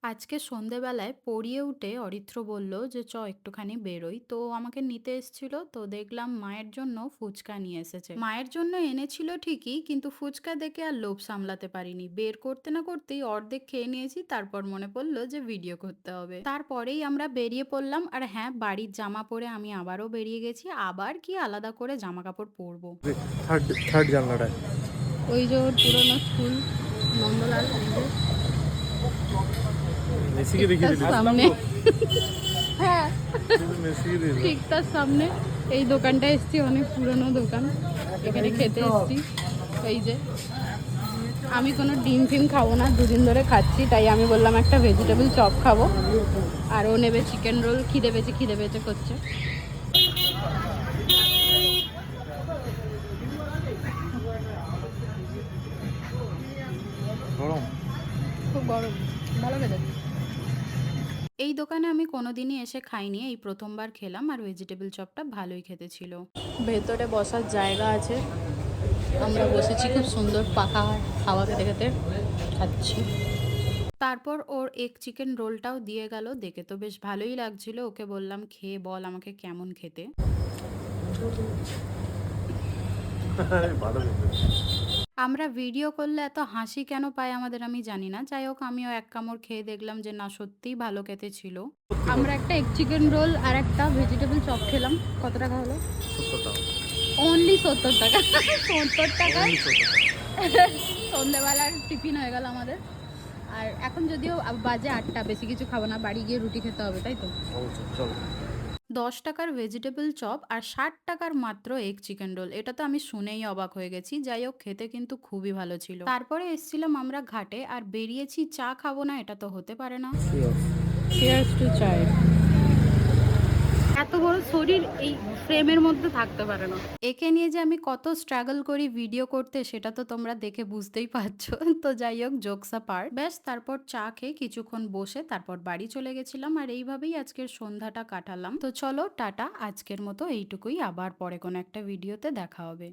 আজকে সন্ধেবেলায় পড়িয়ে উঠে অরিত্র বলল যে একটুখানি বেরোই, তো আমাকে নিতে এসেছিল। তো দেখলাম মায়ের জন্য ফুচকা নিয়ে এসেছে। মায়ের জন্য এনেছিল ঠিকই, কিন্তু ফুচকা দেখে আর লোভ সামলাতে পারিনি, বের করতে না করতেই অর্ধেক খেয়ে নিয়েছি। তারপর মনে পড়লো যে ভিডিও করতে হবে, তারপরেই আমরা বেরিয়ে পড়লাম। আর হ্যাঁ, বাড়ির জামা পরে আমি আবারও বেরিয়ে গেছি, আবার কি আলাদা করে জামা কাপড় পরবো। থার্ড থার্ড জানলাটায় ওই যে ওর পুরোনো স্কুল, নন্দলাল, এই যে মেসিকে ঠিক দেখিয়ে তার দিলি সামনে। হ্যাঁ, মেসিকে দিয়ে দিল। ঠিক তার সামনে এই দোকানটা এসছি, অনেক পুরনো দোকান। এখানে খেতে এসছি। এই যে আমি কোনো ডিম ফিম খাবো না, দুদিন ধরে খাচ্ছি, তাই আমি বললাম একটা ভেজিটেবল চপ খাবো। আর ও নেবে চিকেন রোল। খিদে পেয়েছে করছে। গরম। খুব গরম, ভালো খেতে। এই দোকানে আমি কোনোদিনই এসে খাইনি, এই প্রথমবার খেলাম। আর ভেজিটেবল চপটা ভালোই খেতে ছিল। ভেতরে বসার জায়গা আছে, আমরা বসেছি খুব সুন্দর পাখা হাওয়া খেতে খেতে খাচ্ছি। তারপর ওর এক চিকেন রোলটাও দিয়ে গেল, দেখে তো বেশ ভালোই লাগছিল। ওকে বললাম খেয়ে বল আমাকে কেমন খেতে। ভালো কিন্তু। আমরা ভিডিও করলে এত হাসি কেন পায় আমাদের আমি জানি না। যাই হোক, আমিও এক কামড় খেয়ে দেখলাম যে না, সত্যিই ভালো খেতে ছিল। আমরা একটা এগ চিকেন রোল আর একটা ভেজিটেবল চপ খেলাম। কত টাকা হলো? 70 টাকা। অনলি 70 টাকা। 70 টাকায় Only 70 টাকা। সন্ধ্যেবেলার টিফিন হয়ে গেল আমাদের। আর এখন যদিও বাজে 8টা, বেশি কিছু খাবো না, বাড়ি গিয়ে রুটি খেতে হবে, তাই তো। অবশ্যই চলো। 10 টাকার ভেজিটেবল চপ আর 60 টাকার মাত্র এগ চিকেন রোল, এটা তো আমি শুনেই অবাক হয়ে গেছি। যাই হোক, খেতে কিন্তু খুবই ভালো ছিল। তারপরে এসছিলাম আমরা ঘাটে, আর বেরিয়েছি চা খাবো না, এটা তো হতে পারে না। Sure. চিয়ার্স টু চায়। এত বড় শরীর এই ফ্রেমের মধ্যে থাকতে পারে না। একে নিয়ে যে আমি কত স্ট্রাগল করি ভিডিও করতে, সেটা তো তোমরা দেখে বুঝতেই পারছো। তো যাই হোক, জোকস পার্ট, ব্যাস তারপর চা খেয়ে কিছুক্ষণ বসে তারপর বাড়ি চলে গেছিলাম। আর এইভাবেই আজকের সন্ধ্যাটা কাটালাম। তো চলো টাটা, আজকের মতো এইটুকুই। আবার পরে কোনো একটা ভিডিওতে দেখা হবে।